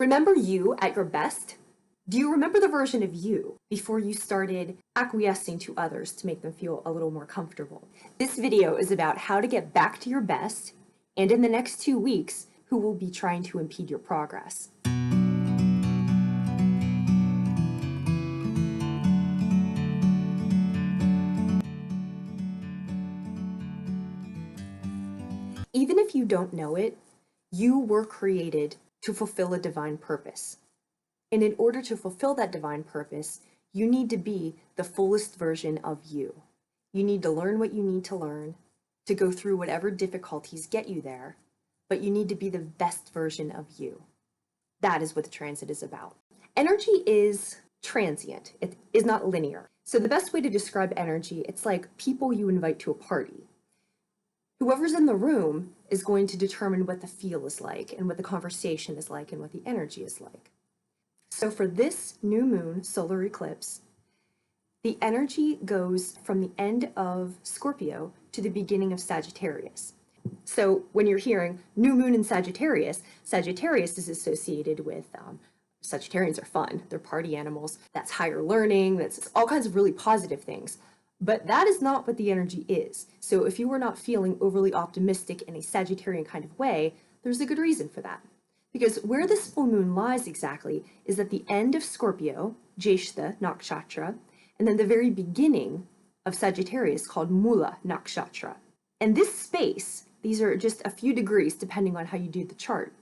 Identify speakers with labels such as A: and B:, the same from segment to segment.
A: Remember you at your best? Do you remember the version of you before you started acquiescing to others to make them feel a little more comfortable? This video is about how to get back to your best, and in the next 2 weeks, who will be trying to impede your progress. Even if you don't know it, you were created to fulfill a divine purpose. And in order to fulfill that divine purpose, you need to be the fullest version of you. You need to learn what you need to learn, to go through whatever difficulties get you there, but you need to be the best version of you. That is what the transit is about. Energy is transient. It is not linear. So the best way to describe energy, it's like people you invite to a party. Whoever's in the room is going to determine what the feel is like and what the conversation is like and what the energy is like. So for this new moon solar eclipse, the energy goes from the end of Scorpio to the beginning of Sagittarius. So when you're hearing new moon in Sagittarius, Sagittarius is associated with, Sagittarians are fun, they're party animals, that's higher learning, that's all kinds of really positive things. But that is not what the energy is. So if you are not feeling overly optimistic in a Sagittarian kind of way, there's a good reason for that. Because where this full moon lies exactly is at the end of Scorpio, Jyestha Nakshatra, and then the very beginning of Sagittarius called Mula Nakshatra. And this space, these are just a few degrees depending on how you do the chart.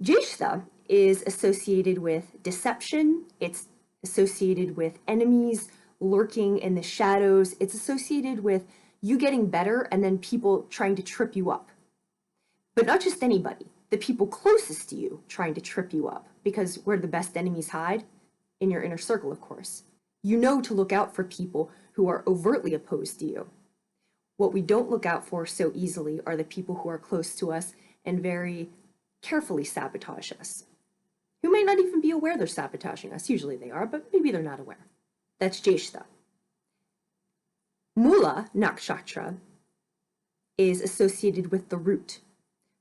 A: Jyestha is associated with deception, it's associated with enemies lurking in the shadows, it's associated with you getting better and then people trying to trip you up. But not just anybody, the people closest to you trying to trip you up, because where the best enemies hide? In your inner circle, of course. You know to look out for people who are overtly opposed to you. What we don't look out for so easily are the people who are close to us and very carefully sabotage us. Who may not even be aware they're sabotaging us. Usually they are, but maybe they're not aware. That's Jyestha. Mula Nakshatra is associated with the root.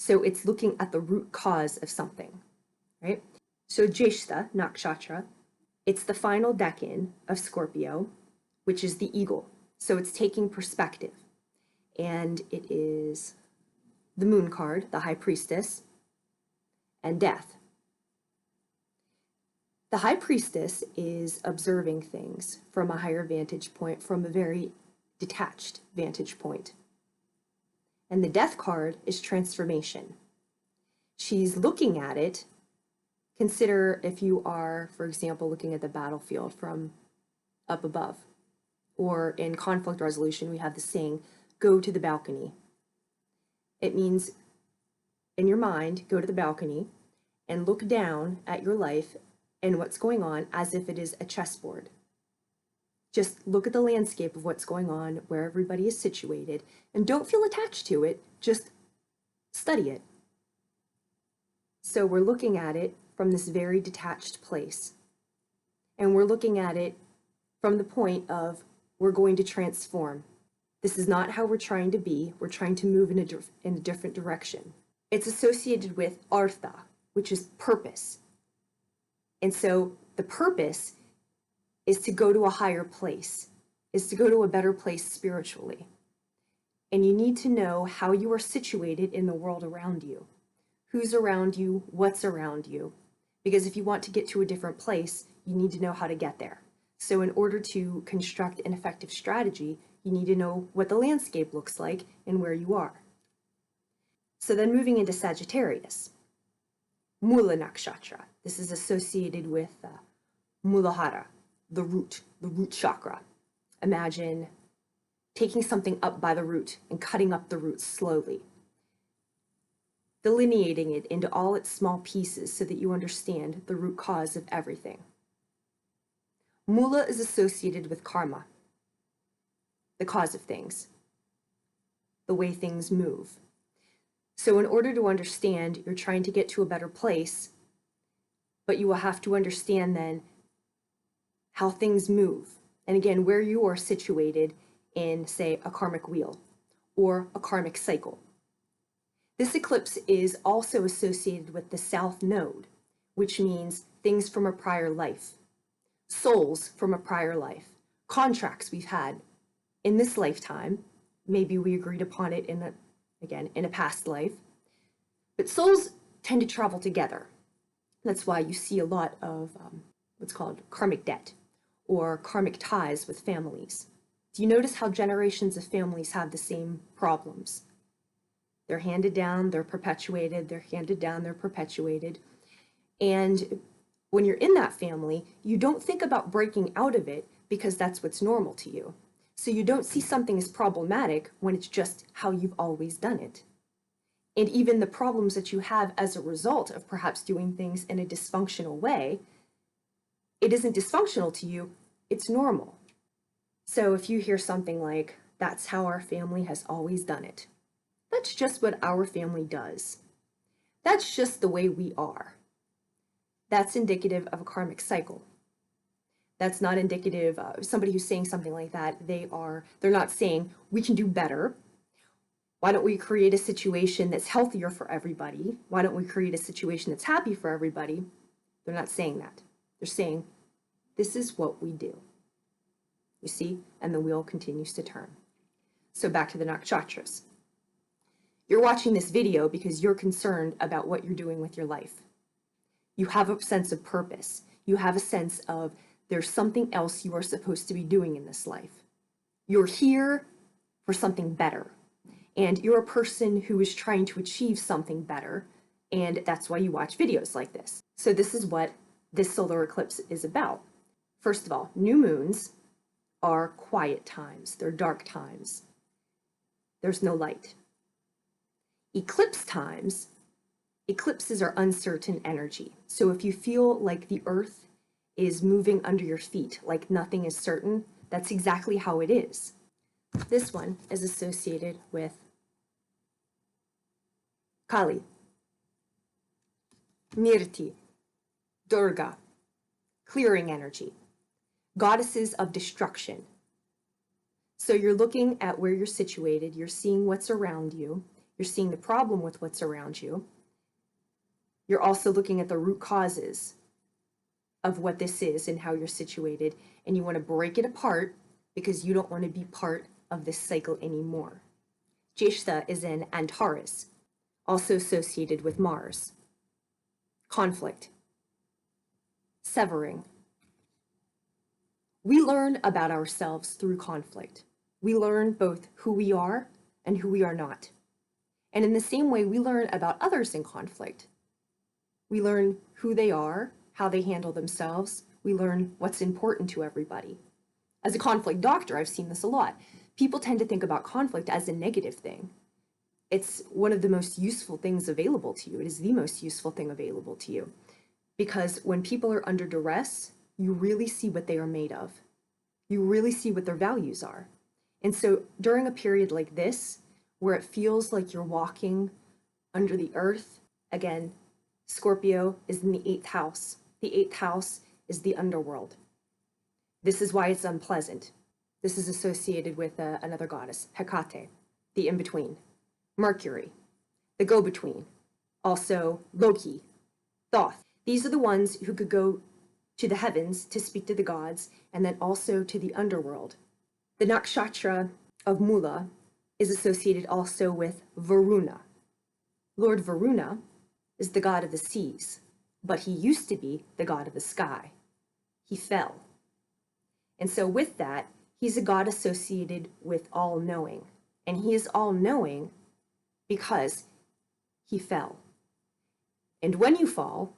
A: So it's looking at the root cause of something, right? So Jyestha Nakshatra, it's the final decan of Scorpio, which is the eagle. So it's taking perspective. And it is the moon card, the high priestess, and death. The high priestess is observing things from a higher vantage point, from a very detached vantage point. And the death card is transformation. She's looking at it. Consider if you are, for example, looking at the battlefield from up above. Or in conflict resolution, we have the saying, go to the balcony. It means, in your mind, go to the balcony and look down at your life and what's going on as if it is a chessboard. Just look at the landscape of what's going on, where everybody is situated, and don't feel attached to it, just study it. So we're looking at it from this very detached place. And we're looking at it from the point of, we're going to transform. This is not how we're trying to be, we're trying to move in a different direction. It's associated with artha, which is purpose. And so the purpose is to go to a higher place, is to go to a better place spiritually. And you need to know how you are situated in the world around you. Who's around you, what's around you. Because if you want to get to a different place, you need to know how to get there. So in order to construct an effective strategy, you need to know what the landscape looks like and where you are. So then moving into Sagittarius. Mula Nakshatra. This is associated with Muladhara, the root chakra. Imagine taking something up by the root and cutting up the root slowly, delineating it into all its small pieces so that you understand the root cause of everything. Mula is associated with karma, the cause of things, the way things move. So in order to understand, you're trying to get to a better place, but you will have to understand then how things move. And again, where you are situated in, say, a karmic wheel or a karmic cycle. This eclipse is also associated with the South Node, which means things from a prior life, souls from a prior life, contracts we've had in this lifetime. Maybe we agreed upon it in a past life. But souls tend to travel together. That's why you see a lot of what's called karmic debt or karmic ties with families. Do you notice how generations of families have the same problems? They're handed down, they're perpetuated, they're handed down, they're perpetuated. And when you're in that family, you don't think about breaking out of it because that's what's normal to you. So you don't see something as problematic when it's just how you've always done it. And even the problems that you have as a result of perhaps doing things in a dysfunctional way, it isn't dysfunctional to you, it's normal. So if you hear something like, that's how our family has always done it, that's just what our family does. That's just the way we are. That's indicative of a karmic cycle. That's not indicative of somebody who's saying something like that. They're not saying we can do better. Why don't we create a situation that's healthier for everybody? Why don't we create a situation that's happy for everybody? They're not saying that. They're saying, this is what we do. You see? And the wheel continues to turn. So back to the nakshatras. You're watching this video because you're concerned about what you're doing with your life. You have a sense of purpose. You have a sense of there's something else you are supposed to be doing in this life. You're here for something better. And you're a person who is trying to achieve something better. And that's why you watch videos like this. So this is what this solar eclipse is about. First of all, new moons are quiet times. They're dark times. There's no light. Eclipse times, eclipses are uncertain energy. So if you feel like the earth is moving under your feet, like nothing is certain, that's exactly how it is. This one is associated with Kali, Nirti, Durga, clearing energy, goddesses of destruction. So you're looking at where you're situated, you're seeing what's around you, you're seeing the problem with what's around you. You're also looking at the root causes of what this is and how you're situated, and you want to break it apart because you don't want to be part of this cycle anymore. Jyestha is in Antares, also associated with Mars. Conflict, severing. We learn about ourselves through conflict. We learn both who we are and who we are not. And in the same way, we learn about others in conflict. We learn who they are, how they handle themselves. We learn what's important to everybody. As a conflict doctor, I've seen this a lot. People tend to think about conflict as a negative thing. It's one of the most useful things available to you. It is the most useful thing available to you. Because when people are under duress, you really see what they are made of. You really see what their values are. And so during a period like this, where it feels like you're walking under the earth, again, Scorpio is in the 8th house. The 8th house is the underworld. This is why it's unpleasant. This is associated with another goddess, Hecate, the in-between. Mercury, the go-between. Also Loki, Thoth. These are the ones who could go to the heavens to speak to the gods, and then also to the underworld. The nakshatra of Mula is associated also with Varuna. Lord Varuna is the god of the seas, but he used to be the god of the sky. He fell. And so with that, he's a god associated with all-knowing. And he is all-knowing because he fell. And when you fall,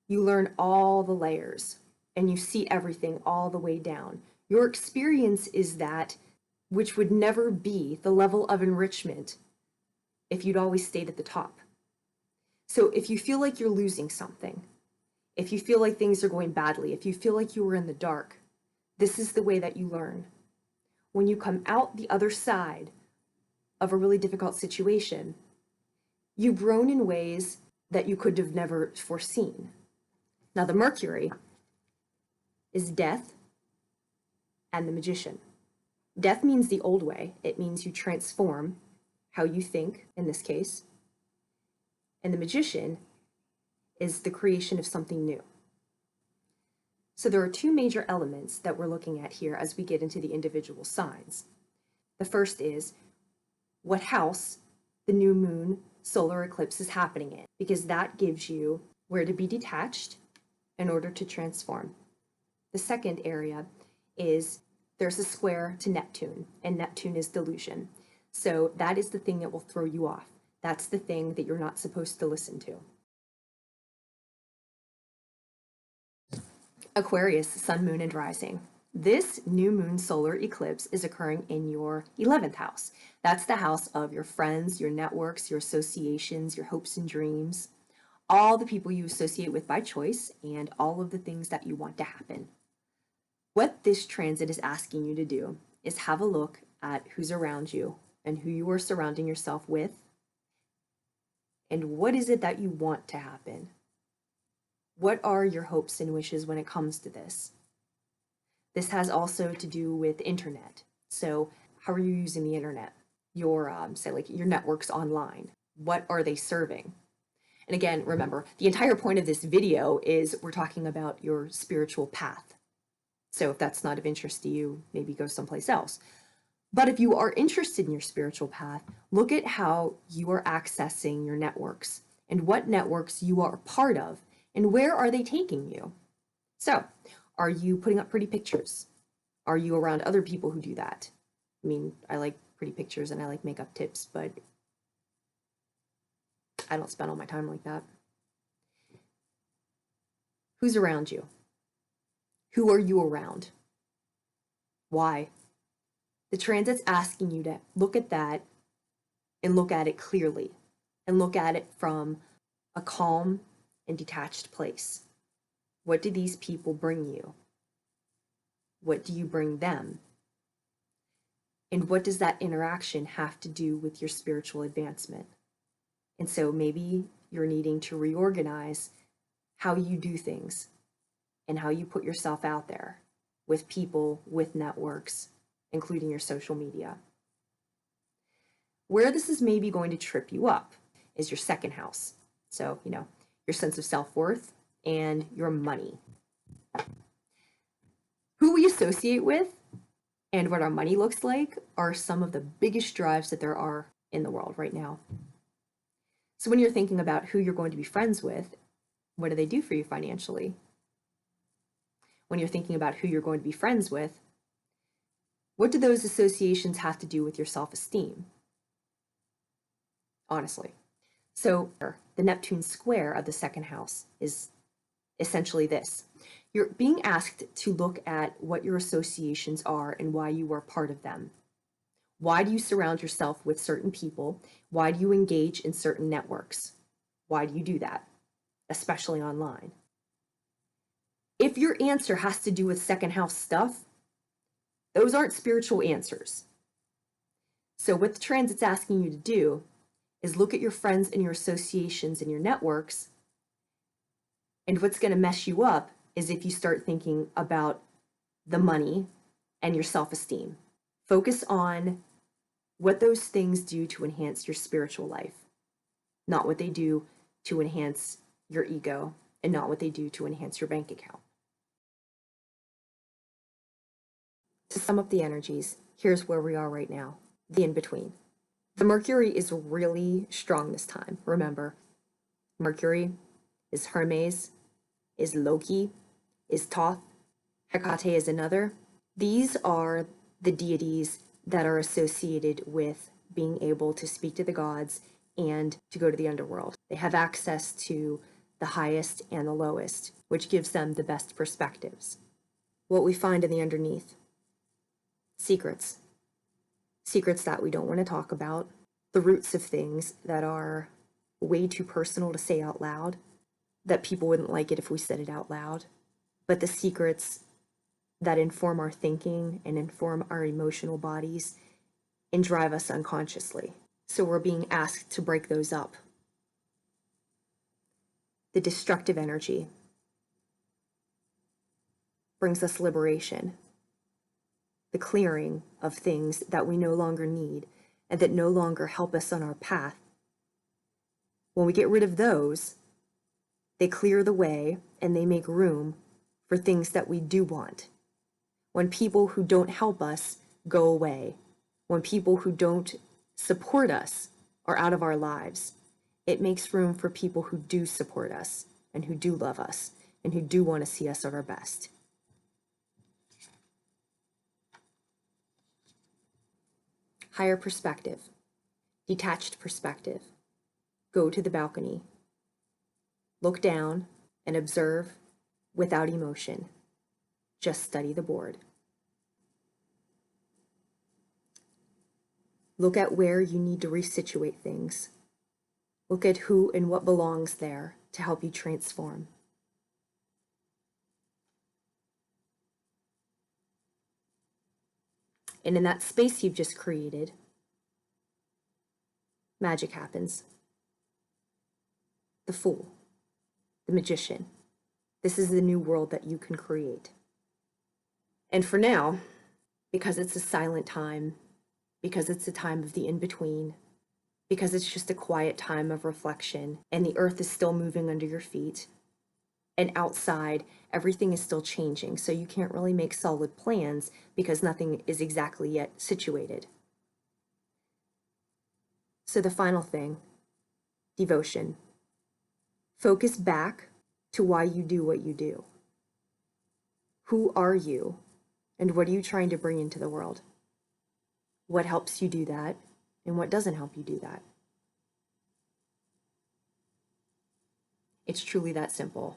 A: you learn all the layers and you see everything all the way down. Your experience is that which would never be the level of enrichment if you'd always stayed at the top. So if you feel like you're losing something, if you feel like things are going badly, if you feel like you were in the dark, this is the way that you learn. When you come out the other side of a really difficult situation, you've grown in ways that you could have never foreseen. Now the Mercury is death and the magician. Death means the old way. It means you transform how you think, in this case. And the magician is the creation of something new. So there are two major elements that we're looking at here as we get into the individual signs. The first is what house the new moon solar eclipse is happening in, because that gives you where to be detached in order to transform. The second area is there's a square to Neptune, and Neptune is delusion. So that is the thing that will throw you off. That's the thing that you're not supposed to listen to. Aquarius, sun, moon, and rising. This new moon solar eclipse is occurring in your 11th house. That's the house of your friends, your networks, your associations, your hopes and dreams, all the people you associate with by choice, and all of the things that you want to happen. What this transit is asking you to do is have a look at who's around you and who you are surrounding yourself with, and what is it that you want to happen. What are your hopes and wishes when it comes to this? This has also to do with internet. So how are you using the internet? Your, say like your networks online. What are they serving? And again, remember, the entire point of this video is we're talking about your spiritual path. So if that's not of interest to you, maybe go someplace else. But if you are interested in your spiritual path, look at how you are accessing your networks and what networks you are a part of and where are they taking you. So are you putting up pretty pictures? Are you around other people who do that? I mean, I like pretty pictures and I like makeup tips, but I don't spend all my time like that. Who's around you? Who are you around? Why? The transit's asking you to look at that and look at it clearly and look at it from a calm and detached place. What do these people bring you? What do you bring them? And what does that interaction have to do with your spiritual advancement? And so maybe you're needing to reorganize how you do things and how you put yourself out there with people, with networks, including your social media. Where this is maybe going to trip you up is your second house. So, your sense of self-worth and your money. Who we associate with and what our money looks like are some of the biggest drives that there are in the world right now. So when you're thinking about who you're going to be friends with, what do they do for you financially? When you're thinking about who you're going to be friends with, what do those associations have to do with your self-esteem? Honestly. So the Neptune square of the second house is essentially this. You're being asked to look at what your associations are and why you are part of them. Why do you surround yourself with certain people? Why do you engage in certain networks? Why do you do that, especially online? If your answer has to do with second house stuff, those aren't spiritual answers. So what the transit's asking you to do is look at your friends and your associations and your networks, and what's going to mess you up is if you start thinking about the money and your self-esteem. Focus on what those things do to enhance your spiritual life, not what they do to enhance your ego, and not what they do to enhance your bank account. To sum up the energies, here's where we are right now, the in-between. The Mercury is really strong this time. Remember, Mercury is Hermes, is Loki, is Thoth, Hecate is another. These are the deities that are associated with being able to speak to the gods and to go to the underworld. They have access to the highest and the lowest, which gives them the best perspectives. What we find in the underneath: secrets. Secrets that we don't want to talk about, the roots of things that are way too personal to say out loud, that people wouldn't like it if we said it out loud, but the secrets that inform our thinking and inform our emotional bodies and drive us unconsciously. So we're being asked to break those up. The destructive energy brings us liberation. The clearing of things that we no longer need and that no longer help us on our path. When we get rid of those, They clear the way and they make room for things that we do want. When people who don't help us go away, when people who don't support us are out of our lives, it makes room for people who do support us and who do love us and who do want to see us at our best. Higher perspective, detached perspective. Go to the balcony. Look down and observe without emotion. Just study the board. Look at where you need to resituate things. Look at who and what belongs there to help you transform. And in that space you've just created, magic happens. The Fool, the Magician. This is the new world that you can create. And for now, because it's a silent time, because it's a time of the in-between, because it's just a quiet time of reflection, and the earth is still moving under your feet, and outside, everything is still changing, so you can't really make solid plans because nothing is exactly yet situated. So the final thing, devotion. Focus back to why you do what you do. Who are you, and what are you trying to bring into the world? What helps you do that, and what doesn't help you do that? It's truly that simple.